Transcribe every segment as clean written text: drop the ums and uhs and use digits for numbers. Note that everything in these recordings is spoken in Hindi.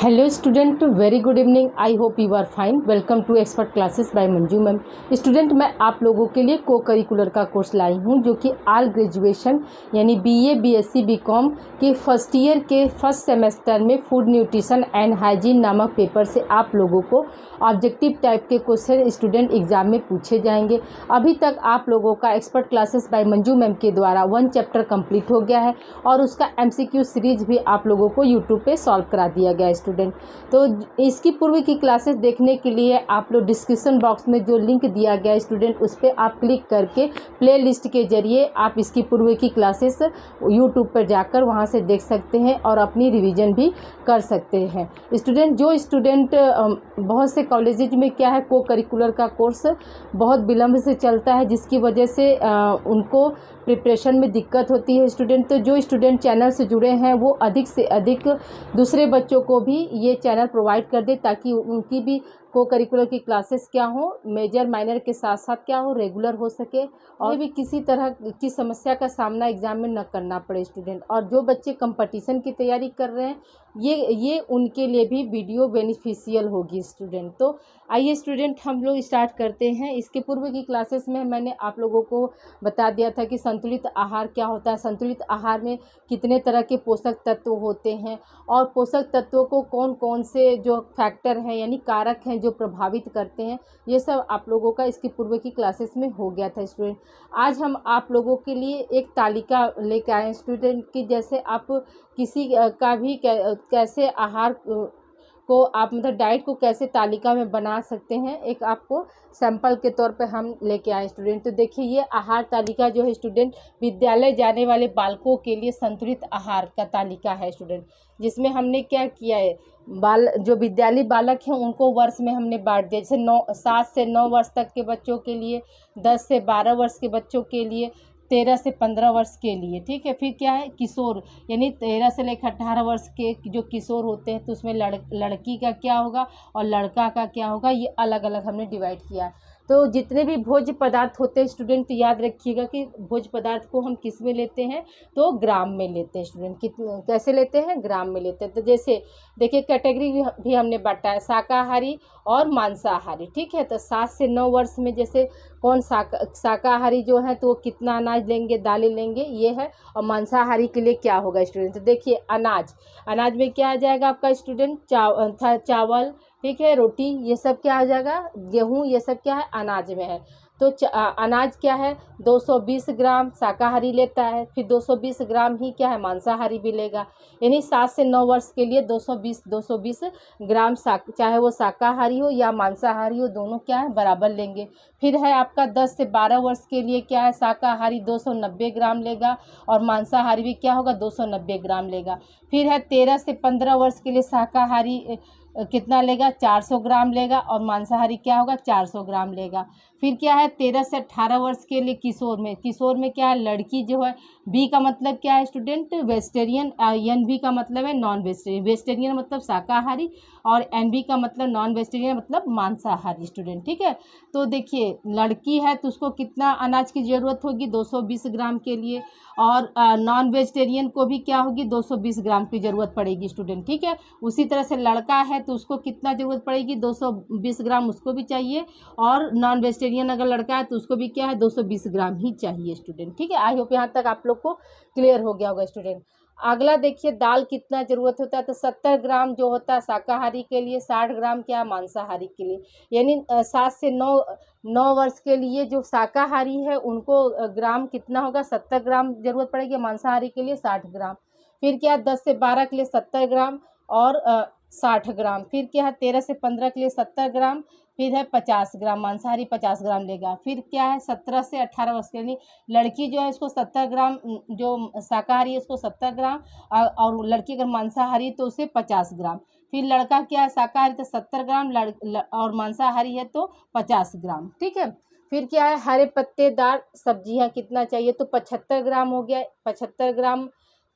Hello student, very good evening. I hope you are fine. Welcome to expert classes by Manju ma'am. Student, मैं आप लोगों के लिए को करिकुलर का कोर्स लाई हूँ जो कि ऑल ग्रेजुएशन यानी बीए, बीएससी, बीकॉम के फर्स्ट ईयर के फर्स्ट सेमेस्टर में फूड न्यूट्रिशन एंड हाइजीन नामक पेपर से आप लोगों को ऑब्जेक्टिव टाइप के क्वेश्चन स्टूडेंट एग्जाम में पूछे जाएंगे। अभी तक आप लोगों का expert classes by Manju ma'am के द्वारा 1 चैप्टर कंप्लीट हो गया है और उसका एमसीक्यू सीरीज भी आप लोगों को यूट्यूब पे सॉल्व करा दिया गया है स्टूडेंट। तो इसकी पूर्व की क्लासेस देखने के लिए आप लोग डिस्क्रिप्शन बॉक्स में जो लिंक दिया गया है स्टूडेंट, उस पर आप क्लिक करके प्ले लिस्ट के जरिए आप इसकी पूर्व की क्लासेस यूट्यूब पर जाकर वहां से देख सकते हैं और अपनी रिवीजन भी कर सकते हैं। स्टूडेंट, जो स्टूडेंट बहुत से कॉलेजेज में क्या है, को करिकुलर का कोर्स बहुत विलम्ब से चलता है जिसकी वजह से उनको प्रिपरेशन में दिक्कत होती है स्टूडेंट। तो जो स्टूडेंट चैनल से जुड़े हैं वो अधिक से अधिक दूसरे बच्चों को भी ये चैनल प्रोवाइड कर दे ताकि उनकी भी को करिकुलर की क्लासेस क्या हो, मेजर माइनर के साथ साथ क्या हो, रेगुलर हो सके और भी किसी तरह की समस्या का सामना एग्जाम में न करना पड़े स्टूडेंट। और जो बच्चे कंपटीशन की तैयारी कर रहे हैं ये उनके लिए भी वीडियो बेनिफिशियल होगी स्टूडेंट। तो आइए स्टूडेंट, हम लोग स्टार्ट करते हैं। इसके पूर्व की क्लासेस में मैंने आप लोगों को बता दिया था कि संतुलित आहार क्या होता है, संतुलित आहार में कितने तरह के पोषक तत्व होते हैं और पोषक तत्वों को कौन कौन से जो फैक्टर हैं यानी कारक हैं जो प्रभावित करते हैं, ये सब आप लोगों का इसके पूर्व की क्लासेस में हो गया था स्टूडेंट। आज हम आप लोगों के लिए एक तालिका लेकर आए स्टूडेंट की, जैसे आप किसी का भी कैसे आहार को आप मतलब डाइट को कैसे तालिका में बना सकते हैं, एक आपको सैंपल के तौर पे हम लेके आए स्टूडेंट। तो देखिए, ये आहार तालिका जो है स्टूडेंट विद्यालय जाने वाले बालकों के लिए संतुलित आहार का तालिका है स्टूडेंट, जिसमें हमने क्या किया है, जो विद्यालयी बालक हैं उनको वर्ष में हमने बांट दिया। जैसे 7 से 9 वर्ष तक के बच्चों के लिए, 10 से 12 वर्ष के बच्चों के लिए, 13 से 15 वर्ष के लिए, ठीक है। फिर क्या है, किशोर यानी 13 से लेकर 18 वर्ष के जो किशोर होते हैं तो उसमें लड़की का क्या होगा और लड़का का क्या होगा, ये अलग अलग हमने डिवाइड किया है। तो जितने भी भोज्य पदार्थ होते हैं स्टूडेंट, तो याद रखिएगा कि भोज्य पदार्थ को हम किस में लेते हैं, तो ग्राम में लेते हैं स्टूडेंट। कितने कैसे लेते हैं, ग्राम में लेते हैं। तो जैसे देखिए, कैटेगरी भी हमने बांटा है, शाकाहारी और मांसाहारी, ठीक है। तो 7 से 9 वर्ष में जैसे कौन शाकाहारी जो है तो वो कितना अनाज लेंगे, दालें लेंगे, ये है। और मांसाहारी के लिए क्या होगा स्टूडेंट, तो देखिए अनाज में क्या आ जाएगा आपका स्टूडेंट, चावल, ठीक है, रोटी, ये सब क्या आ जाएगा, गेहूं, ये सब क्या है, अनाज में है। तो अनाज क्या है, 220 ग्राम शाकाहारी लेता है, फिर 220 ग्राम ही क्या है, मांसाहारी भी लेगा। यानी 7 से 9 वर्ष के लिए 220 ग्राम चाहे वो शाकाहारी हो या मांसाहारी हो, दोनों क्या है, बराबर लेंगे। फिर है आपका 10 से 12 वर्ष के लिए क्या है, शाकाहारी 290 ग्राम लेगा और मांसाहारी भी क्या होगा, 290 ग्राम लेगा। फिर है 13 से 15 वर्ष के लिए शाकाहारी कितना लेगा, 400 ग्राम लेगा और मांसाहारी क्या होगा, 400 ग्राम लेगा। फिर क्या है 13 से 18 वर्ष के लिए किशोर में क्या है, लड़की जो है, बी का मतलब क्या है स्टूडेंट, वेजिटेरियन, एन बी का मतलब है नॉन वेजिटेरियन। वेजिटेरियन मतलब शाकाहारी और एन बी का मतलब नॉन वेजिटेरियन मतलब मांसाहारी स्टूडेंट, ठीक है। तो देखिए, लड़की है तो उसको कितना अनाज की ज़रूरत होगी, 220 ग्राम के लिए, और नॉन वेजिटेरियन को भी क्या होगी, 220 ग्राम की ज़रूरत पड़ेगी स्टूडेंट, ठीक है। उसी तरह से लड़का है तो उसको कितना ज़रूरत पड़ेगी, 220 ग्राम उसको भी चाहिए, और नॉन वेजिटेरियन अगर लड़का है तो उसको भी क्या है, 220 ग्राम ही चाहिए स्टूडेंट, ठीक है। आई होप यहाँ तक आप लोग को क्लियर हो गया होगा स्टूडेंट। अगला देखिए, दाल कितना ज़रूरत होता है, तो 70 ग्राम जो होता है शाकाहारी के लिए, 60 ग्राम क्या, मांसाहारी के लिए। यानी 7 से 9 वर्ष के लिए जो शाकाहारी है उनको ग्राम कितना होगा, 70 ग्राम ज़रूरत पड़ेगी, मांसाहारी के लिए 60 ग्राम। फिर क्या है 10 से 12 के लिए 70 ग्राम और 60 ग्राम। फिर क्या है 13 से 15 के लिए 70 ग्राम, फिर है 50 ग्राम, मांसाहारी 50 ग्राम लेगा। फिर क्या है 17 से 18 वर्ष के लिए लड़की जो है उसको 70 ग्राम, जो शाकाहारी है उसको 70 ग्राम, और लड़की अगर मांसाहारी है तो उसे 50 ग्राम। फिर लड़का क्या है, शाकाहारी तो 70 ग्राम, और मांसाहारी है तो 50 ग्राम, ठीक है। फिर क्या है, हरे पत्तेदार सब्जियां कितना चाहिए, तो 75 ग्राम हो गया, 75 ग्राम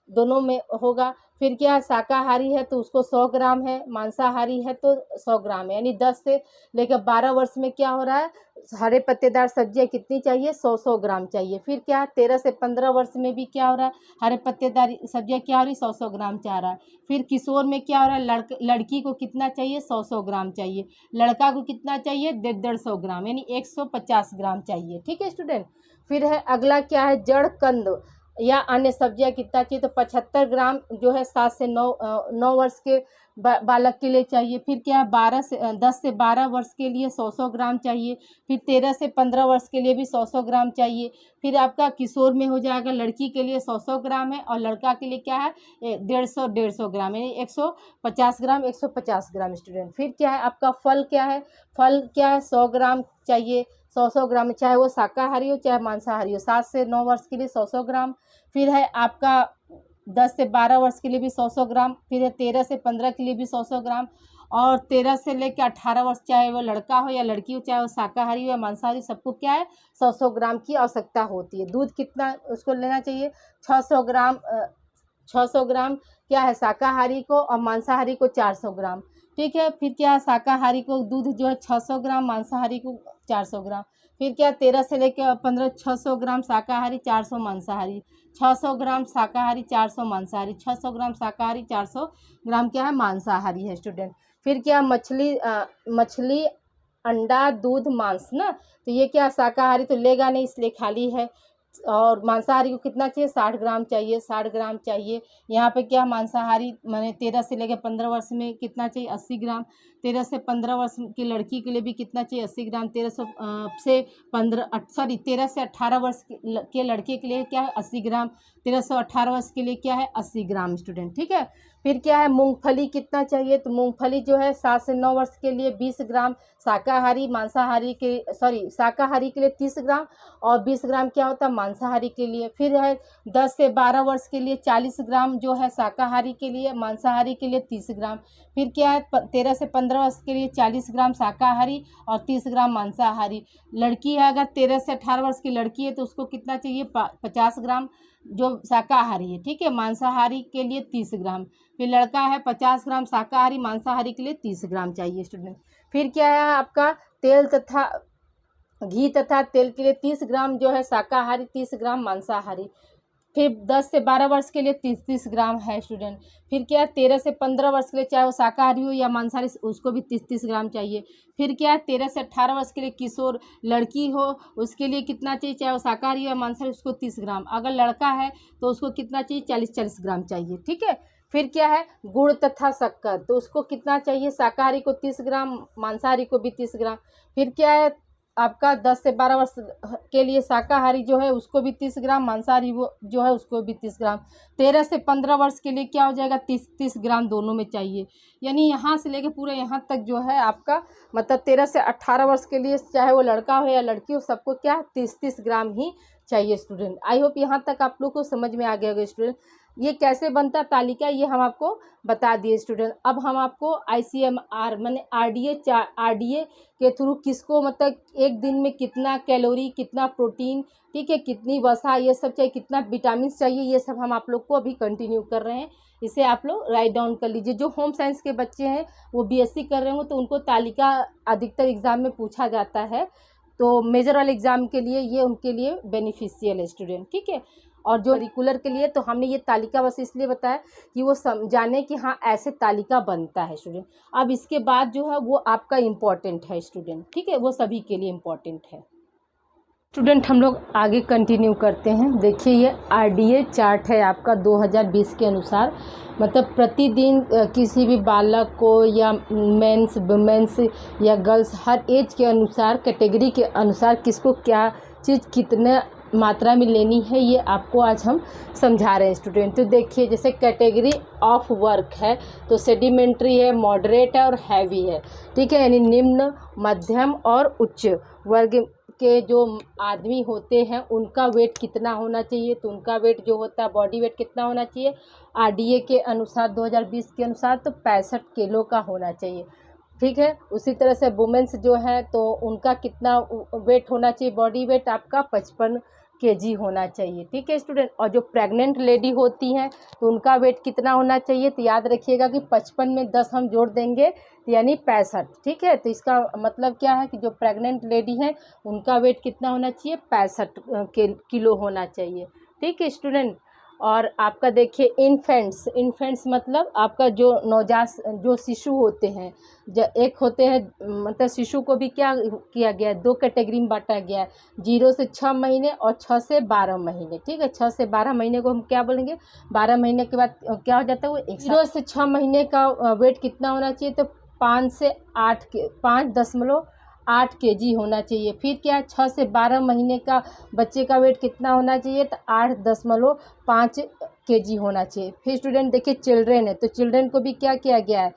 दोनों में होगा। फिर क्या है, शाकाहारी है तो उसको 100 ग्राम है, मांसाहारी है तो 100 ग्राम है, यानी 10 से लेकर 12 वर्ष में क्या हो रहा है, हरे पत्तेदार सब्जियां कितनी चाहिए, 100 ग्राम चाहिए। फिर क्या है, 13 से 15 वर्ष में भी क्या हो रहा है, हरे पत्तेदार सब्जियां क्या हो रही, 100 ग्राम चाह रहा है। फिर किशोर में क्या हो रहा है, लड़की को कितना चाहिए, 100 ग्राम चाहिए, लड़का को कितना चाहिए, 150 ग्राम, यानी 150 ग्राम चाहिए। ठीक है स्टूडेंट। फिर है अगला क्या है, जड़ कंद या अन्य सब्जियां कितना चाहिए, तो 75 ग्राम जो है 7 से 9 वर्ष के बालक के लिए चाहिए। फिर क्या है, 10 से 12 वर्ष के लिए 100 ग्राम चाहिए। फिर 13 से 15 वर्ष के लिए भी 100 ग्राम चाहिए। फिर आपका किशोर में हो जाएगा, लड़की के लिए 100 ग्राम है और लड़का के लिए क्या है, 150 ग्राम, यानी 150 ग्राम, 150 ग्राम स्टूडेंट। फिर क्या है आपका फल क्या है, फल क्या है, 100 ग्राम चाहिए, 100 ग्राम, चाहे वो शाकाहारी हो चाहे मांसाहारी हो। 7 से 9 वर्ष के लिए 100 ग्राम। फिर है आपका 10 से 12 वर्ष के लिए भी 100 ग्राम। फिर है 13 से 15 के लिए भी 100 ग्राम। और 13 से लेकर 18 वर्ष, चाहे वो लड़का हो या लड़की हो, चाहे वो शाकाहारी हो या मांसाहारी, सबको क्या है, 100 ग्राम की आवश्यकता होती है। दूध कितना उसको लेना चाहिए, 600 ग्राम। 600 ग्राम क्या है शाकाहारी को, और मांसाहारी को 400 ग्राम। ठीक है। फिर क्या है, शाकाहारी को दूध जो है 600 ग्राम, मांसाहारी को 400 ग्राम। फिर क्या, 13 से लेकर 15, 600 ग्राम शाकाहारी, 400 मांसाहारी। 600 ग्राम शाकाहारी, 400 मांसाहारी। 600 ग्राम शाकाहारी, 400 ग्राम क्या है, मांसाहारी है स्टूडेंट। फिर क्या, मछली, अंडा, दूध, मांस ना, तो ये क्या शाकाहारी तो लेगा नहीं, इसलिए खाली है। और मांसाहारी को कितना चाहिए, 60 ग्राम चाहिए, 60 ग्राम चाहिए। यहाँ पे क्या, मांसाहारी मैंने 13 से लेकर 15 वर्ष में कितना चाहिए, 80 ग्राम। 13 से 15 वर्ष की लड़की के लिए भी कितना चाहिए, 80 ग्राम। 13 से 18 वर्ष के लड़के के लिए क्या है, 80 ग्राम। 13 से 18 वर्ष के लिए क्या है, 80 ग्राम स्टूडेंट। ठीक है। फिर क्या है, मूंगफली कितना चाहिए, तो मूंगफली जो है 7 से 9 वर्ष के लिए 20 ग्राम। शाकाहारी के लिए 30 ग्राम, और 20 ग्राम क्या होता है, मांसाहारी के लिए। फिर है 10 से 12 वर्ष के लिए 40 ग्राम जो है शाकाहारी के लिए, मांसाहारी के लिए 30 ग्राम। फिर क्या है, 13 से 15 वर्ष के लिए 40 ग्राम शाकाहारी और 30 ग्राम मांसाहारी। लड़की है, अगर 13 से 18 वर्ष की लड़की है तो उसको कितना चाहिए, 50 ग्राम जो शाकाहारी है। ठीक है। मांसाहारी के लिए 30 ग्राम। फिर लड़का है, 50 ग्राम शाकाहारी, मांसाहारी के लिए 30 ग्राम चाहिए स्टूडेंट। फिर क्या है आपका, घी तथा तेल के लिए 30 ग्राम जो है शाकाहारी, 30 ग्राम मांसाहारी। फिर 10 से 12 वर्ष के लिए 30 ग्राम है स्टूडेंट। फिर क्या है, 13 से 15 वर्ष के लिए, चाहे वो शाकाहारी हो या मांसाहारी, उसको भी 30 ग्राम चाहिए। फिर क्या है, 13 से 18 वर्ष के लिए किशोर लड़की हो, उसके लिए कितना चाहिए, चाहे वो शाकाहारी हो या मांसाहारी, उसको 30 ग्राम। अगर लड़का है तो उसको कितना चाहिए, 40 ग्राम चाहिए। ठीक है। फिर क्या है, गुड़ तथा शक्कर, तो उसको कितना चाहिए, शाकाहारी को 30 ग्राम, मांसाहारी को भी 30 ग्राम। फिर क्या है आपका, 10 से 12 वर्ष के लिए शाकाहारी जो है उसको भी 30 ग्राम, मांसाहारी वो जो है उसको भी 30 ग्राम। 13 से 15 वर्ष के लिए क्या हो जाएगा, 30 ग्राम दोनों में चाहिए। यानी यहाँ से लेके पूरे यहाँ तक जो है आपका, मतलब 13 से 18 वर्ष के लिए, चाहे वो लड़का हो या लड़की हो, सबको क्या 30 ग्राम ही चाहिए स्टूडेंट। आई होप यहाँ तक आप लोग को समझ में आ गया होगा स्टूडेंट। ये कैसे बनता तालिका, ये हम आपको बता दिए स्टूडेंट। अब हम आपको ICMR माने RDA के थ्रू किसको, मतलब एक दिन में कितना कैलोरी, कितना प्रोटीन, ठीक है, कितनी वसा, ये सब चाहिए, कितना विटामिन चाहिए, ये सब हम आप लोग को अभी कंटिन्यू कर रहे हैं। इसे आप लोग राइट डाउन कर लीजिए। जो होम साइंस के बच्चे हैं वो BSc कर रहे होंगे तो उनको तालिका अधिकतर एग्जाम में पूछा जाता है, तो मेजर वाले एग्जाम के लिए ये उनके लिए बेनिफिशियल है स्टूडेंट। ठीक है। और जो रिकुलर के लिए, तो हमने ये तालिका बस इसलिए बताया कि वो समझाने कि हाँ ऐसे तालिका बनता है स्टूडेंट। अब इसके बाद जो है वो आपका इम्पॉर्टेंट है स्टूडेंट। ठीक है, वो सभी के लिए इम्पॉर्टेंट है स्टूडेंट। हम लोग आगे कंटिन्यू करते हैं। देखिए ये RDA चार्ट है आपका 2020 के अनुसार, मतलब प्रतिदिन किसी भी बालक को या मेंस, वुमेन्स या गर्ल्स, हर एज के अनुसार, कैटेगरी के अनुसार किसको क्या चीज़ कितने मात्रा में लेनी है, ये आपको आज हम समझा रहे हैं स्टूडेंट। तो देखिए जैसे कैटेगरी ऑफ वर्क है तो सेडिमेंट्री है, मॉडरेट है और हैवी है। ठीक है, यानी निम्न, मध्यम और उच्च वर्ग के जो आदमी होते हैं उनका वेट कितना होना चाहिए, तो उनका वेट जो होता है, बॉडी वेट कितना होना चाहिए RDA के अनुसार, 2020 के अनुसार, तो 65 किलो का होना चाहिए। ठीक है। उसी तरह से वुमेन्स जो है तो उनका कितना वेट होना चाहिए, बॉडी वेट आपका 55 केजी होना चाहिए। ठीक है स्टूडेंट, और जो प्रेग्नेंट लेडी होती हैं तो उनका वेट कितना होना चाहिए, तो याद रखिएगा कि 55 में 10 हम जोड़ देंगे यानी 65। ठीक है, तो इसका मतलब क्या है कि जो प्रेग्नेंट लेडी हैं उनका वेट कितना होना चाहिए, 65 किलो होना चाहिए। ठीक है स्टूडेंट, और आपका देखिए इन्फेंट्स मतलब आपका जो नवजात जो शिशु होते हैं, एक होते हैं मतलब शिशु को भी क्या किया गया है, 2 कैटेगरी में बांटा गया है, 0 से 6 महीने और 6 से 12 महीने। ठीक है, 6 से 12 महीने को हम क्या बोलेंगे, 12 महीने के बाद क्या हो जाता है वो 0 से 6 महीने का वेट कितना होना चाहिए, तो 5.8 केजी होना चाहिए। फिर क्या है, 6 से 12 महीने का बच्चे का वेट कितना होना चाहिए, तो 8.5 केजी होना चाहिए। फिर स्टूडेंट देखिए चिल्ड्रेन है, तो चिल्ड्रेन को भी क्या किया गया है,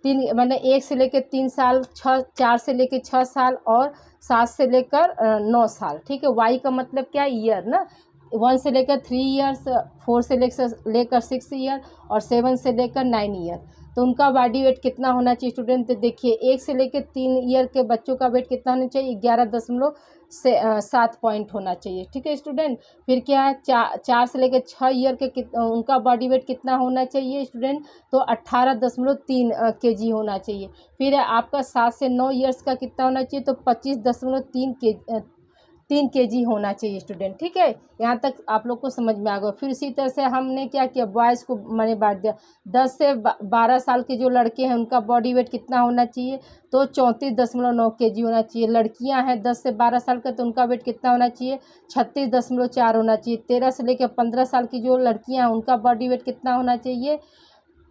3 मैंने 1 से लेकर 3 साल, 4 से लेकर 6 साल और 7 से लेकर 9 साल। ठीक है, वाई का मतलब क्या है, ईयर ना, 1 से लेकर 3 ईयर्स, 4 से लेकर 6 ईयर और 7 से लेकर 9 ईयर। तो उनका बॉडी वेट कितना होना चाहिए स्टूडेंट, तो देखिए 1 से लेकर 3 ईयर के बच्चों का वेट कितना होना चाहिए, 11.7 पॉइंट होना चाहिए। ठीक है स्टूडेंट, फिर क्या है, 4 से लेकर 6 ईयर के उनका बॉडी वेट कितना होना चाहिए स्टूडेंट, तो 18.3 केजी होना चाहिए। फिर है आपका 7 से 9 ईयर्स का कितना होना चाहिए, तो 25.3 केजी होना चाहिए स्टूडेंट। ठीक है, यहाँ तक आप लोग को समझ में आ गया। फिर इसी तरह से हमने क्या किया, बॉयज़ को मैंने बांट दिया, 10 से 12 साल के जो लड़के हैं उनका बॉडी वेट कितना होना चाहिए, तो 34.9 केजी होना चाहिए। लड़कियां हैं 10 से 12 साल का, तो उनका वेट कितना होना चाहिए, 36.4 होना चाहिए। 13 से लेकर 15 साल की जो लड़कियां हैं उनका बॉडी वेट कितना होना चाहिए,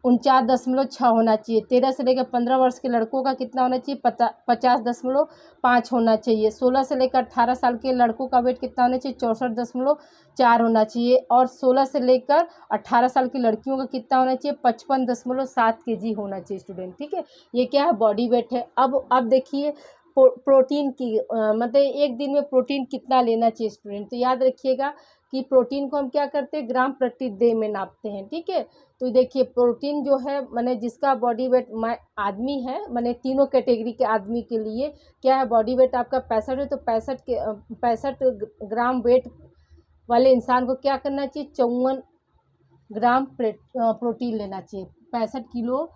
49.6 होना चाहिए। 13 से लेकर 15 वर्ष के लड़कों का कितना होना चाहिए, 50.5 होना चाहिए। 16 से लेकर 18 साल के लड़कों का वेट कितना होना चाहिए, 64.4 होना चाहिए। और 16 से लेकर 18 साल की लड़कियों का कितना होना चाहिए, 55.7 केजी होना चाहिए स्टूडेंट। ठीक है, ये क्या है, बॉडी वेट है। अब देखिए प्रोटीन की मतलब एक दिन में प्रोटीन कितना लेना चाहिए स्टूडेंट, तो याद रखिएगा कि प्रोटीन को हम क्या करते हैं, ग्राम प्रति डे में नापते हैं। ठीक है, तो देखिए प्रोटीन जो है मैंने जिसका बॉडी वेट आदमी है, मैंने तीनों कैटेगरी के आदमी के लिए क्या है, बॉडी वेट आपका 65 है, तो 65 ग्राम वेट वाले इंसान को क्या करना चाहिए, 54 ग्राम प्रोटीन लेना चाहिए। 65 किलो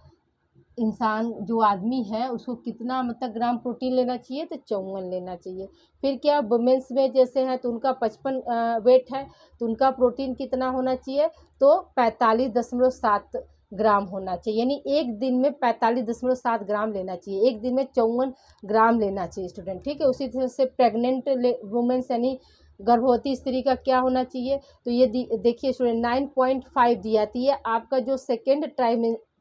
इंसान जो आदमी है उसको कितना मतलब ग्राम प्रोटीन लेना चाहिए, तो 54 लेना चाहिए। फिर क्या वुमेंस में जैसे है तो उनका 55 वेट है, तो उनका प्रोटीन कितना होना चाहिए, तो 45.7 ग्राम होना चाहिए। यानी एक दिन में 45.7 ग्राम लेना चाहिए, एक दिन में 54 ग्राम लेना चाहिए स्टूडेंट। ठीक है, उसी तरह से प्रेग्नेंट वुमेंस यानी गर्भवती स्त्री का क्या होना चाहिए, तो ये देखिए स्टूडेंट 9.5 दिया थी। ये आपका जो सेकेंड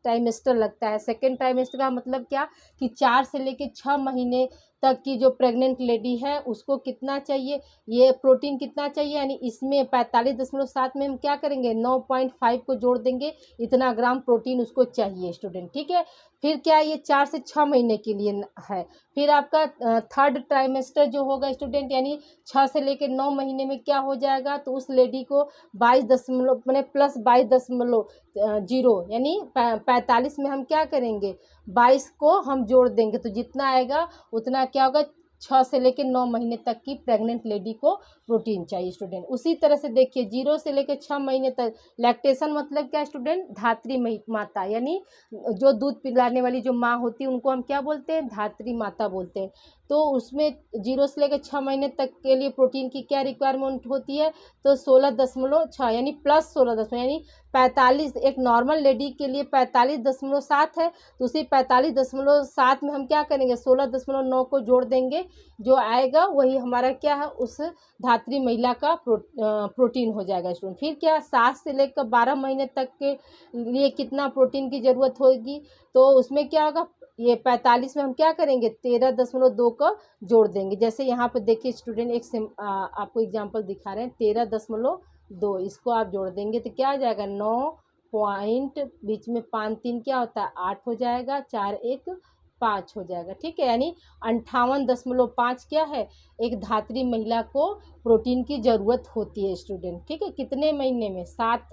ट्राइमेस्टर लगता है। सेकेंड ट्राइमेस्टर का मतलब क्या, कि 4 से लेकर 6 महीने तक की जो प्रेग्नेंट लेडी है उसको कितना चाहिए, ये प्रोटीन कितना चाहिए, यानी इसमें 45.7 में हम क्या करेंगे, 9.5 को जोड़ देंगे, इतना ग्राम प्रोटीन उसको चाहिए स्टूडेंट। ठीक है, फिर क्या, ये 4 से 6 महीने के लिए है। फिर आपका थर्ड ट्राइमेस्टर जो होगा स्टूडेंट, यानी 6 से लेकर 9 महीने में क्या हो जाएगा, तो उस लेडी को 22 मैंने प्लस 22.0 यानी 45 में हम क्या करेंगे, 22 को हम जोड़ देंगे, तो जितना आएगा उतना क्या होगा, 6 से लेकर 9 महीने तक की प्रेग्नेंट लेडी को प्रोटीन चाहिए स्टूडेंट। उसी तरह से देखिए 0 से लेकर 6 महीने तक, लैक्टेशन मतलब क्या स्टूडेंट, धात्री माता, यानी जो दूध पिलाने वाली जो माँ होती है उनको हम क्या बोलते हैं, धात्री माता बोलते हैं। तो उसमें 0 से लेकर 6 महीने तक के लिए प्रोटीन की क्या रिक्वायरमेंट होती है, तो 16.6 यानी प्लस 16 यानी 45, एक नॉर्मल लेडी के लिए 45.7 है, तो उसी 45.7 में हम क्या करेंगे, 16.9 को जोड़ देंगे, जो आएगा वही हमारा क्या है, उस धात्री महिला का प्रोटीन हो जाएगा स्टूडेंट। फिर क्या, 7 से लेकर 12 महीने तक के लिए कितना प्रोटीन की ज़रूरत होगी, तो उसमें क्या होगा, ये 45 में हम क्या करेंगे, 13.2 का जोड़ देंगे। जैसे यहाँ पर देखिए स्टूडेंट आपको एग्जांपल दिखा रहे हैं, 13.2 इसको आप जोड़ देंगे तो क्या आ जाएगा, 9 पॉइंट बीच में 5 3 क्या होता है, 8 हो जाएगा, 4 1 5 हो जाएगा। ठीक है, यानी 58.5 क्या है, एक धात्री महिला को प्रोटीन की ज़रूरत होती है स्टूडेंट। ठीक है, कितने महीने में, 7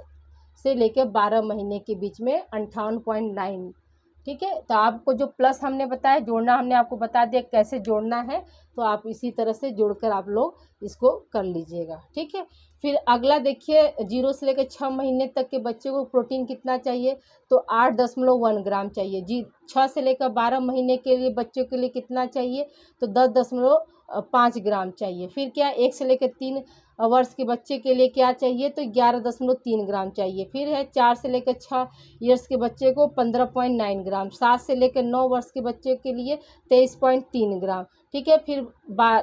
से लेकर 12 महीने के बीच में 58.9 ठीक है। तो आपको जो प्लस हमने बताया जोड़ना, हमने आपको बता दिया कैसे जोड़ना है, तो आप इसी तरह से जोड़कर आप लोग इसको कर लीजिएगा। ठीक है। फिर अगला देखिए, 0 से लेकर 6 महीने तक के बच्चे को प्रोटीन कितना चाहिए, तो 8.1 ग्राम चाहिए। 6 से लेकर 12 महीने के लिए बच्चों के लिए कितना चाहिए, तो 10.5 ग्राम चाहिए। फिर क्या, 1 से लेकर 3 वर्ष के बच्चे के लिए क्या चाहिए, तो 11.3 ग्राम चाहिए। फिर है 4 से लेकर 6 ईयर्स के बच्चे को 15.9 ग्राम। 7 से लेकर 9 वर्ष के बच्चे के लिए 23.3 ग्राम। ठीक है। फिर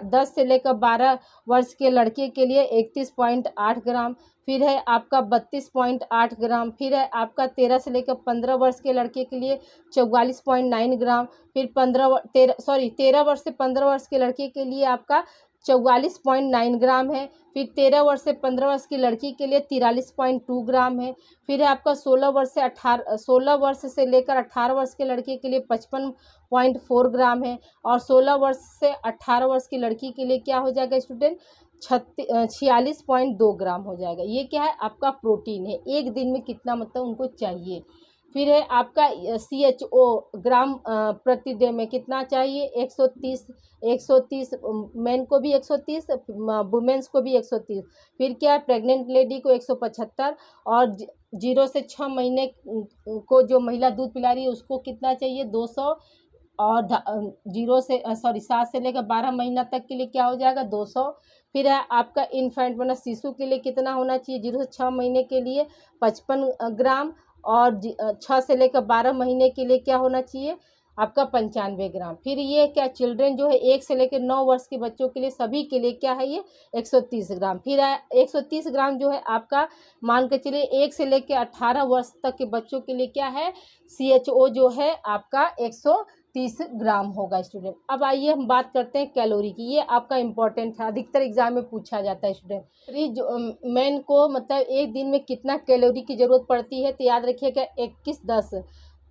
10 से लेकर 12 वर्ष के लड़के के लिए 31.8 ग्राम। फिर है आपका 32.8 ग्राम। फिर है आपका 13 से लेकर 15 वर्ष के लड़के के लिए 44.9 ग्राम। फिर 13 वर्ष से 15 वर्ष के लड़के के लिए आपका 44.9 ग्राम है। फिर 13 वर्ष से 15 वर्ष की लड़की के लिए 43.2 ग्राम है। फिर है आपका 16 वर्ष से लेकर 18 वर्ष के लड़के के लिए 55.4 ग्राम है। और 16 वर्ष से 18 वर्ष की लड़की के लिए क्या हो जाएगा स्टूडेंट, 46.2 ग्राम हो जाएगा। ये क्या है, आपका प्रोटीन है, एक दिन में कितना मतलब उनको चाहिए। फिर है आपका CHO ग्राम प्रति डे में कितना चाहिए, 130 मेन को भी 130, वुमेन्स को भी 130। फिर क्या है, प्रेग्नेंट लेडी को 175, और 0 से 6 महीने को जो महिला दूध पिला रही है उसको कितना चाहिए, 200। और 7 से लेकर 12 महीना तक के लिए क्या हो जाएगा, 200। फिर है आपका इन्फेंट मतलब शिशु के लिए कितना होना चाहिए, 0 से 6 महीने के लिए 55 ग्राम। और 6 से लेकर 12 महीने के लिए क्या होना चाहिए, आपका 95 ग्राम। फिर ये क्या, चिल्ड्रन जो है 1 से लेकर 9 वर्ष के बच्चों के लिए सभी के लिए क्या है, ये 130 ग्राम। फिर 130 ग्राम जो है आपका, मान के चलिए 1 से लेकर 18 वर्ष तक के बच्चों के लिए क्या है, CHO जो है आपका 130 ग्राम होगा स्टूडेंट। अब आइए हम बात करते हैं कैलोरी की। ये आपका इंपॉर्टेंट है, अधिकतर एग्जाम में पूछा जाता है स्टूडेंट। जो मैन को मतलब एक दिन में कितना कैलोरी की ज़रूरत पड़ती है, तो याद रखिएगा 21-10।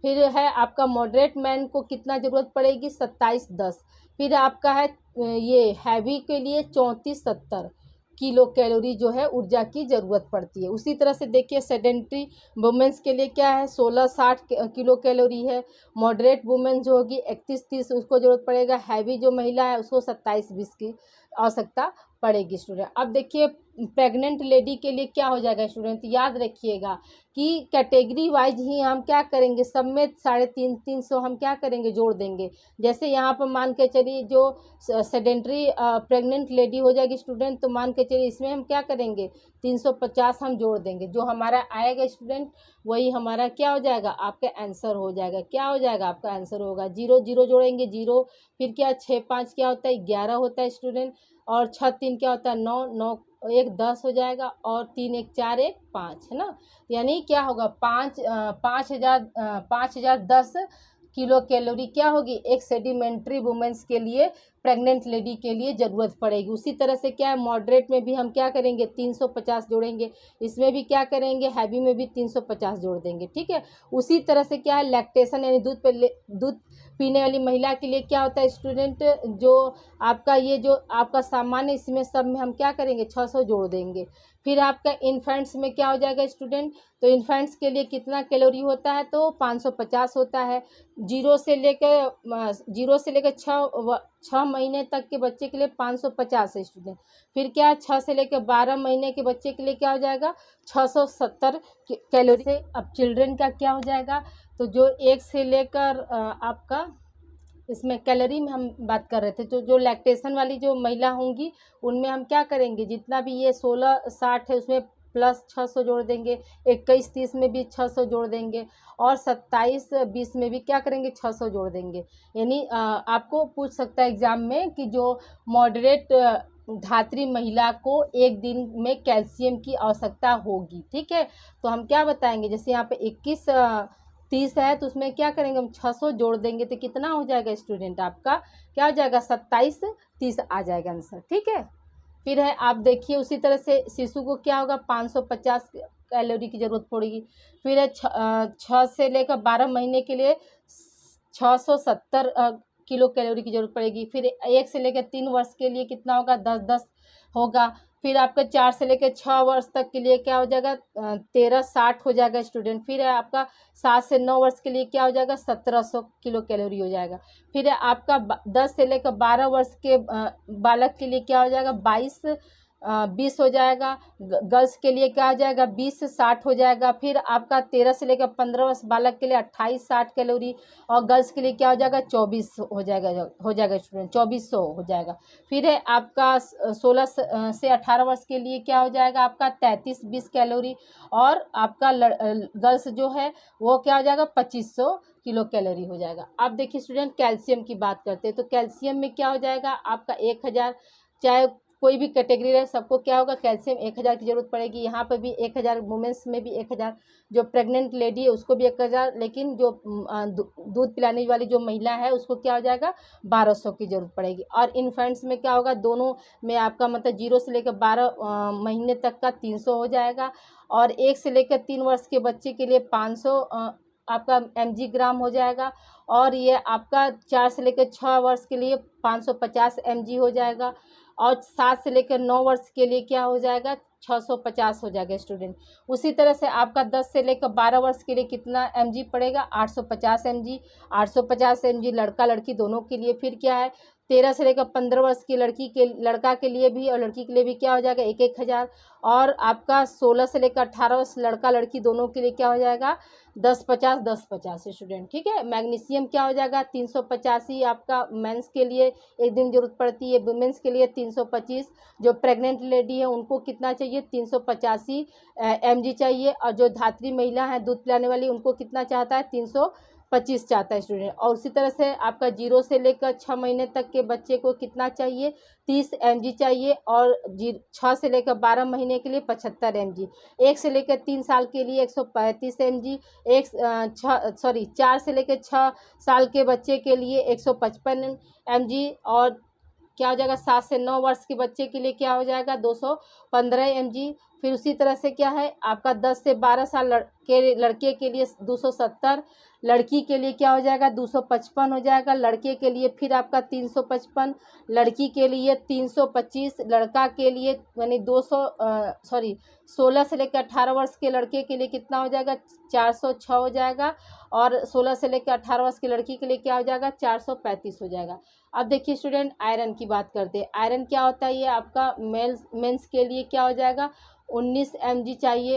फिर है आपका मॉडरेट मैन को कितना ज़रूरत पड़ेगी, 27-10। फिर आपका है ये हैवी के लिए 34-70 किलो कैलोरी जो है ऊर्जा की ज़रूरत पड़ती है। उसी तरह से देखिए, सेडेंट्री वुमेंस के लिए क्या है, 16-60 किलो कैलोरी है। मॉडरेट वुमेन जो होगी 31-30 उसको ज़रूरत पड़ेगा। हैवी जो महिला है उसको 27-20 की आवश्यकता पड़ेगी स्टूडेंट। अब देखिए, प्रेग्नेंट लेडी के लिए क्या हो जाएगा स्टूडेंट, याद रखिएगा कि कैटेगरी वाइज ही हम क्या करेंगे, सब में 350 हम क्या करेंगे, जोड़ देंगे। जैसे यहाँ पर मान के चलिए जो सेडेंट्री प्रेग्नेंट लेडी हो जाएगी स्टूडेंट, तो मान के चलिए इसमें हम क्या करेंगे, 350 हम जोड़ देंगे। जो हमारा आएगा स्टूडेंट वही हमारा क्या हो जाएगा, आपका आंसर हो जाएगा। क्या हो जाएगा, आपका आंसर होगा। 0 0 जोड़ेंगे 0। फिर क्या, 6 5 क्या होता है, 11 होता है स्टूडेंट। और 6 3 क्या होता है, 9 9 1 10 हो जाएगा। और 3 1 4 1 5 है ना। यानी क्या होगा, 5010 किलो कैलोरी क्या होगी, एक सेडिमेंट्री वुमेन्स के लिए, प्रेग्नेंट लेडी के लिए ज़रूरत पड़ेगी। उसी तरह से क्या है, मॉडरेट में भी हम क्या करेंगे, 350 जोड़ेंगे। इसमें भी क्या करेंगे, हैवी में भी 350 जोड़ देंगे। ठीक है। उसी तरह से क्या है, लैक्टेशन यानी दूध पीने वाली महिला के लिए क्या होता है स्टूडेंट, जो आपका ये जो आपका सामान्य, इसमें सब में हम क्या करेंगे, 600 जोड़ देंगे। फिर आपका इन्फेंट्स में क्या हो जाएगा स्टूडेंट, तो इन्फेंट्स के लिए कितना कैलोरी होता है, तो 550 होता है। 0 से लेकर 6 महीने तक के बच्चे के लिए 550 है स्टूडेंट। फिर क्या, 6 से लेकर 12 महीने के बच्चे के लिए क्या हो जाएगा, 670 कैलोरी से। अब चिल्ड्रन का क्या हो जाएगा, तो जो 1 से लेकर आपका, इसमें कैलोरी में हम बात कर रहे थे, तो जो लैक्टेशन वाली जो महिला होंगी उनमें हम क्या करेंगे, जितना भी ये 16-60 है उसमें प्लस 600 जोड़ देंगे। 21-30 में भी 600 जोड़ देंगे। और 27-20 में भी क्या करेंगे, 600 जोड़ देंगे। यानी आपको पूछ सकता है एग्जाम में कि जो मॉडरेट धात्री महिला को एक दिन में कैल्शियम की आवश्यकता होगी। ठीक है। तो हम क्या बताएंगे, जैसे यहाँ पे 21-30 है तो उसमें क्या करेंगे, हम 600 जोड़ देंगे तो कितना हो जाएगा स्टूडेंट, आपका क्या हो जाएगा, 27-30 आ जाएगा आंसर। ठीक है। फिर है आप देखिए, उसी तरह से शिशु को क्या होगा, 550 कैलोरी की ज़रूरत पड़ेगी। फिर है 6 से लेकर 12 महीने के लिए 670 किलो कैलोरी की ज़रूरत पड़ेगी। फिर 1 से लेकर 3 वर्ष के लिए कितना होगा, 10-10 होगा। फिर आपका 4 से लेकर 6 वर्ष तक के लिए क्या हो जाएगा 1360 हो जाएगा स्टूडेंट। फिर है आपका 7 से 9 वर्ष के लिए क्या हो जाएगा 1700 किलो कैलोरी हो जाएगा। फिर है आपका 10 से लेकर 12 वर्ष के बालक के लिए क्या हो जाएगा 20 हो जाएगा। गर्ल्स के लिए क्या हो जाएगा 20-60 हो जाएगा। फिर आपका 13 से लेकर 15 वर्ष बालक के लिए 28-60 कैलोरी, और गर्ल्स के लिए क्या हो जाएगा 24 हो जाएगा स्टूडेंट, 2400 हो जाएगा। फिर है आपका 16 से 18 वर्ष के लिए क्या हो जाएगा आपका 33-20 कैलोरी, और आपका गर्ल्स जो है वो क्या हो जाएगा 2500 किलो कैलोरी हो जाएगा। अब देखिए स्टूडेंट कैल्शियम की बात करते हैं, तो कैल्शियम में क्या हो जाएगा आपका 1000, चाहे कोई भी कैटेगरी रहे सबको क्या होगा कैल्शियम 1000 की जरूरत पड़ेगी। यहाँ पर भी 1000, वुमेंस में भी 1000, जो प्रेग्नेंट लेडी है उसको भी 1000, लेकिन जो दूध पिलाने वाली जो महिला है उसको क्या हो जाएगा 1200 की जरूरत पड़ेगी। और इन्फेंट्स में क्या होगा दोनों में आपका मतलब 0 से लेकर 12 महीने तक का 300 हो जाएगा, और 1 से लेकर 3 वर्ष के बच्चे के लिए 500 आपका mg ग्राम हो जाएगा, और ये आपका 4 से लेकर 6 वर्ष के लिए 550 mg हो जाएगा, और 7 से लेकर 9 वर्ष के लिए क्या हो जाएगा 650 हो जाएगा स्टूडेंट। उसी तरह से आपका 10 से लेकर 12 वर्ष के लिए कितना mg पड़ेगा 850 mg, 850 mg लड़का लड़की दोनों के लिए। फिर क्या है 13 से लेकर 15 वर्ष की लड़का के लिए भी और लड़की के लिए भी क्या हो जाएगा 1000, और आपका 16 से लेकर 18 वर्ष लड़का लड़की दोनों के लिए क्या हो जाएगा 1050 स्टूडेंट। ठीक है, मैग्नीशियम क्या हो जाएगा 385 आपका मेंस के लिए एक दिन जरूरत पड़ती है, वुमेंस के लिए 325, जो प्रेग्नेंट लेडी है उनको कितना चाहिए 385 mg चाहिए, और जो धात्री महिला है दूध पिलाने वाली उनको कितना चाहता है 325 चाहता है स्टूडेंट। और उसी तरह से आपका 0 से लेकर 6 महीने तक के बच्चे को कितना चाहिए 30 mg चाहिए, और 6 से लेकर 12 महीने के लिए 75 mg, 1 से लेकर 3 साल के लिए 135 mg, 4 से लेकर 6 साल के बच्चे के लिए 155 mg, और क्या हो जाएगा 7 से 9 वर्ष के बच्चे के लिए क्या हो जाएगा 215 mg। फिर उसी तरह से क्या है आपका 10 से 12 साल लड़के के लिए 270, लड़की के लिए क्या हो जाएगा 255 हो जाएगा, लड़के के लिए फिर आपका 355, लड़की के लिए 325, लड़का के लिए यानी 16 से लेकर 18 वर्ष के लड़के के लिए कितना हो जाएगा 406 हो जाएगा, और 16 से लेकर 18 वर्ष की लड़की के लिए क्या हो जाएगा 435 हो जाएगा। अब देखिए स्टूडेंट आयरन की बात करते हैं। आयरन क्या होता है ये आपका मेंस के लिए क्या हो जाएगा 19 mg चाहिए,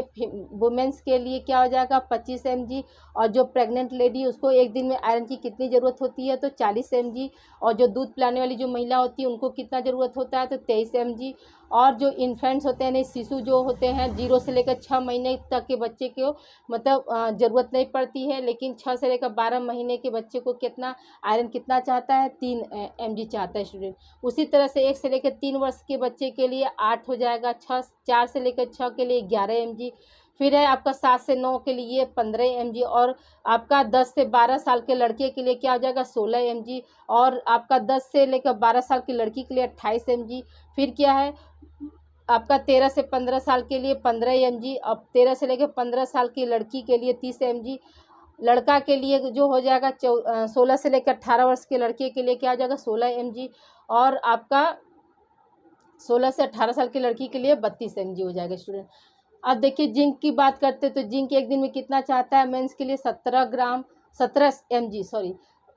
वुमेंस के लिए क्या हो जाएगा 25 mg, और जो प्रेग्नेंट लेडी है उसको एक दिन में आयरन की कितनी ज़रूरत होती है तो 40 mg, और जो दूध पिलाने वाली जो महिला होती है उनको कितना ज़रूरत होता है तो 23 mg, और जो इन्फेंट्स होते हैं नहीं शिशु जो होते हैं 0 से लेकर 6 महीने तक के बच्चे को मतलब ज़रूरत नहीं पड़ती है, लेकिन 6 से लेकर 12 महीने के बच्चे को कितना आयरन कितना चाहता है 3 mg चाहता है स्टूडेंट। उसी तरह से 1 से लेकर 3 वर्ष के बच्चे के लिए 8 हो जाएगा, 4 से लेकर 6 के लिए 11 mg, फिर है आपका 7 से 9 के लिए 15 mg, और आपका 10 से 12 साल के लड़के के लिए क्या हो जाएगा 16 mg, और आपका 10 से लेकर 12 साल की लड़की के लिए 28 mg। फिर क्या है आपका 13 से 15 साल के लिए 15 mg, अब 13 से लेकर 15 साल की लड़की के लिए 30 mg, लड़का के लिए जो हो जाएगा 16 से लेकर 18 वर्ष के लड़के के लिए क्या हो जाएगा 16 mg, और आपका 16 से 18 साल की लड़की के लिए 32 mg हो जाएगा स्टूडेंट। अब देखिए जिंक की बात करते हैं, तो जिंक एक दिन में कितना चाहता है मेंस के लिए 17 mg सॉरी,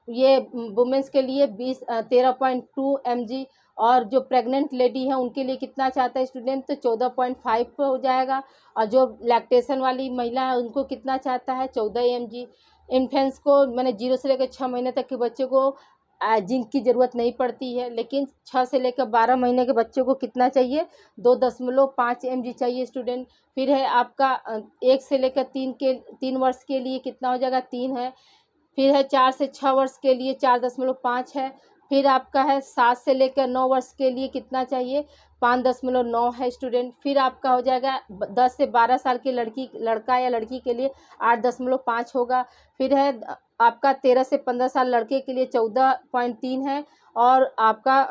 ये वुमेंस के लिए 13.2 mg, और जो प्रेग्नेंट लेडी है उनके लिए कितना चाहता है स्टूडेंट तो 14.5 हो जाएगा, और जो लैक्टेशन वाली महिला है उनको कितना चाहता है 14 mg। इन्फेंट्स को मैंने 0 से लेकर 6 महीने तक के बच्चे को जिंक की ज़रूरत नहीं पड़ती है, लेकिन 6 से लेकर 12 महीने के बच्चे को कितना चाहिए 2.5 mg चाहिए स्टूडेंट। फिर है आपका 1 से लेकर 3 वर्ष के लिए कितना हो जाएगा 3 है, फिर है 4 से 6 वर्ष के लिए 4.5 है, फिर आपका है 7 से लेकर 9 वर्ष के लिए कितना चाहिए 5.9 है स्टूडेंट। फिर आपका हो जाएगा 10 से 12 साल की लड़का या लड़की के लिए 8.5 होगा, फिर है आपका 13 से 15 साल लड़के के लिए 14.3 है, और आपका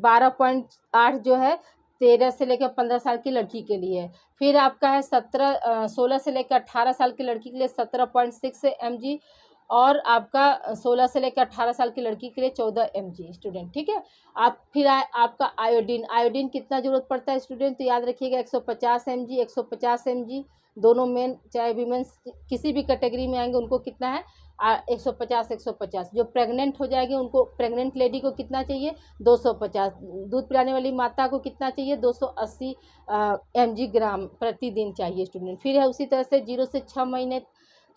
12.8 जो है 13 से लेकर 15 साल की लड़की के लिए है। फिर आपका है 16 से लेकर 18 साल की लड़की के लिए 17.6 mg, और आपका 16 से लेकर 18 साल की लड़की के लिए 14 mg स्टूडेंट, ठीक है। आप फिर आपका आयोडीन कितना ज़रूरत पड़ता है स्टूडेंट, तो याद रखिएगा 150 mg 150 mg, दोनों मेन चाहे वीमेंस किसी भी कैटेगरी में आएंगे उनको कितना है 150 जो प्रेग्नेंट हो जाएगी उनको, प्रेग्नेंट लेडी को कितना चाहिए 250, दूध पिलाने वाली माता को कितना चाहिए 280 mg ग्राम प्रतिदिन चाहिए स्टूडेंट। फिर है उसी तरह से 0 से 6 महीने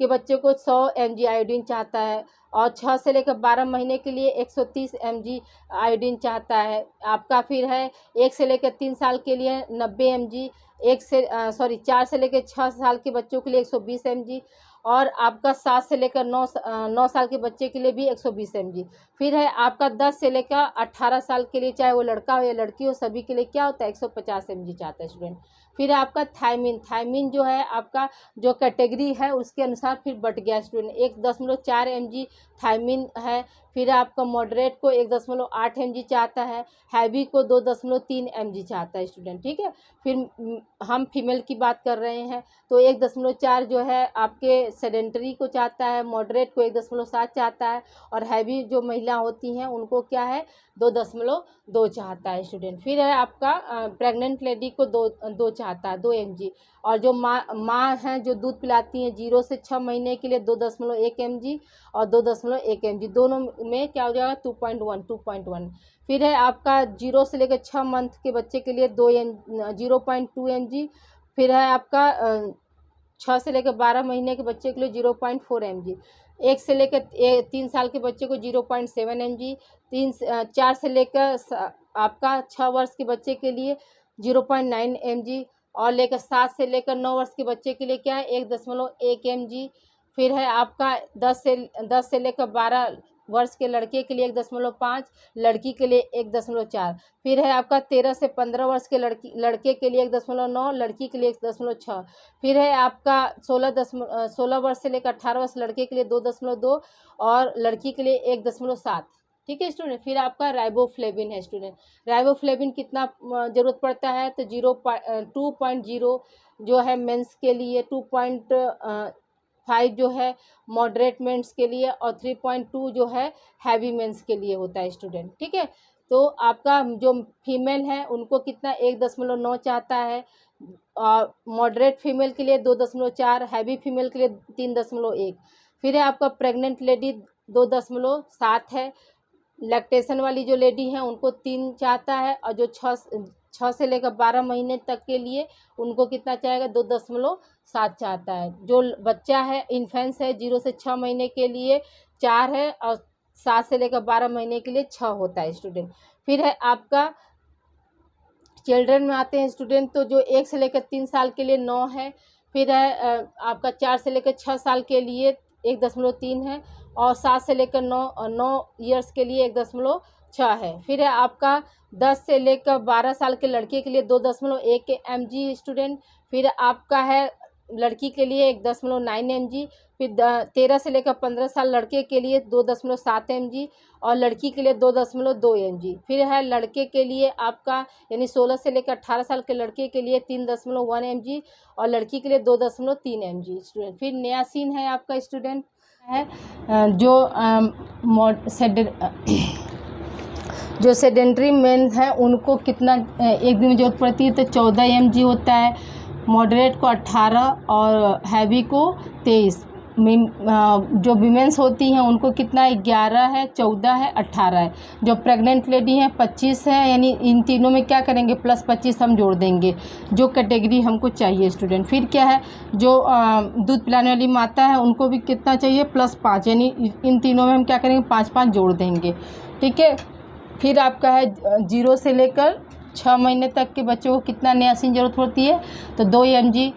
के बच्चे को 100 mg आयोडीन चाहता है, और 6 से लेकर 12 महीने के लिए 130 mg आयोडीन चाहता है आपका। फिर है 1 से लेकर 3 साल के लिए 90 mg, 4 से लेकर 6 साल के बच्चों के लिए 120 mg, और आपका 7 से लेकर 9 साल के बच्चे के लिए भी 120 mg। फिर है आपका 10 से लेकर 18 साल के लिए, चाहे वो लड़का हो या लड़की हो, सभी के लिए क्या होता है 150 mg चाहता है स्टूडेंट। फिर है आपका थायमिन जो है आपका जो कैटेगरी है उसके अनुसार फिर बढ़ गया स्टूडेंट, 1.4 mg थायमिन है। फिर आपका मॉडरेट को 1.8 mg चाहता है, हैवी को 2.3 mg चाहता है स्टूडेंट, ठीक है। फिर हम फीमेल की बात कर रहे हैं तो 1.4 जो है आपके सेडेंटरी को चाहता है, मॉडरेट को 1.7 चाहता है, और हैवी जो महिला होती हैं उनको क्या है 2.2 चाहता है स्टूडेंट। फिर है आपका प्रेग्नेंट लेडी को 2 चाहता है 2 mg, और जो माँ हैं जो दूध पिलाती हैं 0 से 6 महीने के लिए 2.1 mg और 2.1 mg, दोनों में क्या हो जाएगा 2.1। फिर है आपका 0 से लेकर 6 मंथ के बच्चे के लिए 0.2 mg। फिर है आपका 6 से लेकर 12 महीने के बच्चे के लिए 0.4 mg, 1 से लेकर 3 साल के बच्चे को 0.7 mg, 4 से लेकर आपका 6 वर्ष के बच्चे के लिए 0.9 mg, और लेकर 7 से लेकर 9 वर्ष के बच्चे के लिए क्या है 1.1 mg। फिर है आपका 10 से लेकर 12 वर्ष के लड़के के लिए 1.5, लड़की के लिए 1.4। फिर है आपका 13 से 15 वर्ष के लड़के के लिए 1.9, लड़की के लिए 1.6। फिर है आपका 16 वर्ष से लेकर 18 वर्ष लड़के के लिए 2.2 और लड़की के लिए 1.7, ठीक है स्टूडेंट। फिर आपका राइबोफ्लेविन है स्टूडेंट, राइबोफ्लेविन कितना ज़रूरत पड़ता है तो 2.0 जो है मेंस के लिए, 2.5 जो है मॉडरेट मेंस के लिए, और 3.2 जो है हैवी मेंस के लिए होता है स्टूडेंट, ठीक है। तो आपका जो फीमेल है उनको कितना 1.9 चाहता है, और मॉडरेट फीमेल के लिए 2.4, हैवी फीमेल के लिए 3.1। फिर है आपका प्रेग्नेंट लेडी 2.7 है, लैक्टेशन वाली जो लेडी हैं उनको 3 चाहता है, और जो 6 से लेकर 12 महीने तक के लिए उनको कितना चाहेगा 2.7 चाहता है। जो बच्चा है इन्फेंस है 0 से 6 महीने के लिए 4 है, और 7 से लेकर 12 महीने के लिए 6 होता है स्टूडेंट। फिर है आपका चिल्ड्रन में आते हैं स्टूडेंट, तो जो 1 से लेकर 3 साल के लिए 9 है। फिर है आपका 4 से लेकर 6 साल के लिए 1.3 है, और 7 से लेकर 9 ईयर्स के लिए 1.6 है। फिर है आपका 10 से लेकर 12 साल के लड़के के लिए 2.1 mg स्टूडेंट। फिर आपका है लड़की के लिए 1.9 mg। फिर 13 से लेकर 15 साल लड़के के लिए 2.7 mg, और लड़की के लिए 2.2 mg। फिर है लड़के के लिए आपका यानी 16 से लेकर 18 साल के लड़के के लिए 3.1 mg, और लड़की के लिए 2.3 mg स्टूडेंट। फिर नियासिन है आपका स्टूडेंट है जो सेडेंटरी मेन है उनको कितना एक दिन में जरूरत पड़ती है तो 14 mg होता है, मॉडरेट को 18 और हैवी को 23। जो वीमेंस होती हैं उनको कितना 11 है, 14 है, 18 है। जो प्रेग्नेंट लेडी हैं 25 है, यानी इन तीनों में क्या करेंगे प्लस 25 हम जोड़ देंगे जो कैटेगरी हमको चाहिए स्टूडेंट। फिर क्या है जो दूध पिलाने वाली माता है उनको भी कितना चाहिए प्लस 5, यानी इन तीनों में हम क्या करेंगे 5 जोड़ देंगे, ठीक है। फिर आपका है 0 से लेकर 6 महीने तक के बच्चों को कितना नियासिन ज़रूरत होती है तो 2 mg,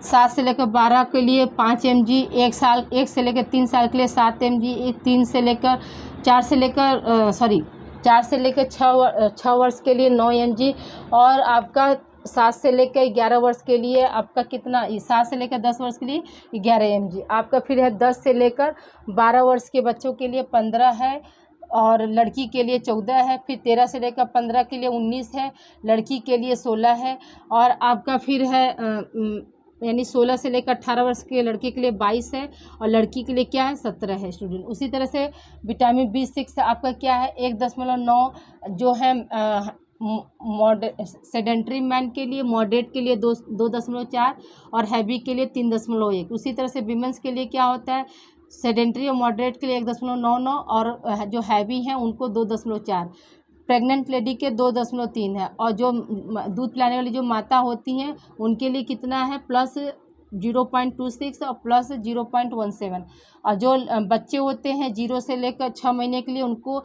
7 से लेकर 12 के लिए 5 mg, 1 से लेकर 3 साल के लिए 7 mg, 4 से लेकर 6 वर्ष के लिए 9 mg, और आपका 7 से लेकर 11 वर्ष के लिए आपका कितना 7 से लेकर 10 वर्ष के लिए 11 mg। आपका फिर है 10 से लेकर 12 वर्ष के बच्चों के लिए 15 है, और लड़की के लिए 14 है। फिर 13 से लेकर 15 के लिए 19 है, लड़की के लिए 16 है। और आपका फिर है यानी 16 से लेकर 18 वर्ष के लड़के के लिए 22 है और लड़की के लिए क्या है 17 है स्टूडेंट। उसी तरह से विटामिन B6 आपका क्या है 1.9 जो है सेडेंट्री मैन के लिए, मॉडरेट के लिए 2.4 और हैवी के लिए 3.1। उसी तरह से विमेंस के लिए क्या होता है सेडेंट्री और मॉडरेट के लिए 1.99 और जो हैवी हैं उनको 2.4। प्रेग्नेंट लेडी के 2.3 है और जो दूध पिलाने वाली जो माता होती हैं उनके लिए कितना है +0.26 और +0.17। और जो बच्चे होते हैं 0 से लेकर 6 महीने के लिए उनको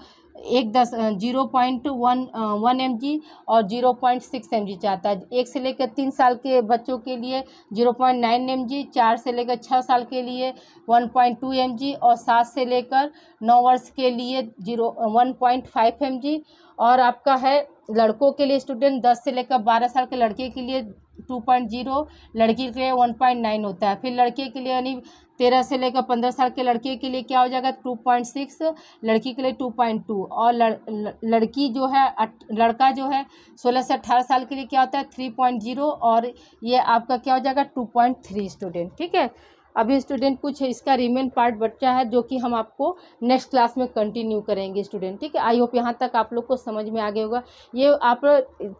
0.1 mg और 0.6 mg चाहता है। 1 से लेकर 3 साल के बच्चों के लिए 0.9 mg, 4 से लेकर 6 साल के लिए 1.2 mg और 7 से लेकर 9 वर्ष के लिए 1.5 mg। और आपका है लड़कों के लिए स्टूडेंट 10 से लेकर 12 साल के लड़के के लिए 2.0, लड़की के लिए 1.9 होता है। फिर लड़के के लिए यानी 13 से लेकर 15 साल के लड़के के लिए क्या हो जाएगा 2.6, लड़की के लिए 2.2 और लड़की जो है लड़का जो है 16 से 18 साल के लिए क्या होता है 3.0 और ये आपका क्या हो जाएगा 2.3 स्टूडेंट। ठीक है, अभी स्टूडेंट कुछ इसका रिमेन पार्ट बचा है जो कि हम आपको नेक्स्ट क्लास में कंटिन्यू करेंगे स्टूडेंट। ठीक है, आई होप यहाँ तक आप लोग को समझ में आ गया होगा। ये आप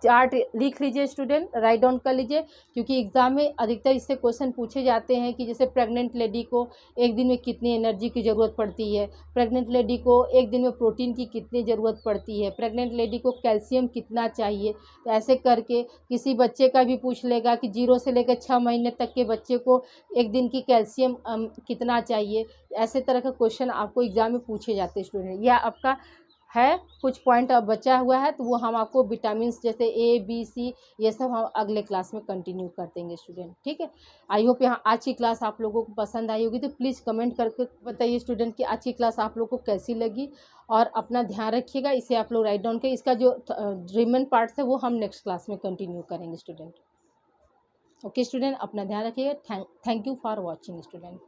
चार्ट लिख लीजिए स्टूडेंट, राइट डाउन कर लीजिए, क्योंकि एग्जाम में अधिकतर इससे क्वेश्चन पूछे जाते हैं कि जैसे प्रेग्नेंट लेडी को एक दिन में कितनी एनर्जी की ज़रूरत पड़ती है, प्रेग्नेंट लेडी को एक दिन में प्रोटीन की कितनी ज़रूरत पड़ती है, प्रेग्नेंट लेडी को कैल्शियम कितना चाहिए। तो ऐसे करके किसी बच्चे का भी पूछ लेगा कि 0 से लेकर 6 महीने तक के बच्चे को एक दिन की कैल्शियम कितना चाहिए। ऐसे तरह का क्वेश्चन आपको एग्जाम में पूछे जाते हैं स्टूडेंट। यह आपका है कुछ पॉइंट अब बचा हुआ है तो वो हम आपको विटामिन जैसे A, B, C ये सब हम अगले क्लास में कंटिन्यू कर देंगे स्टूडेंट। ठीक है, आई होप यहाँ आज की क्लास आप लोगों को पसंद आई होगी। तो प्लीज़ कमेंट करके बताइए स्टूडेंट कि आज की क्लास आप लोग को कैसी लगी और अपना ध्यान रखिएगा। इसे आप लोग राइट डाउन करिए। इसका जो रिमेन पार्ट्स है वो हम नेक्स्ट क्लास में कंटिन्यू करेंगे स्टूडेंट। ओके स्टूडेंट, अपना ध्यान रखिएगा। Thank you for watching student.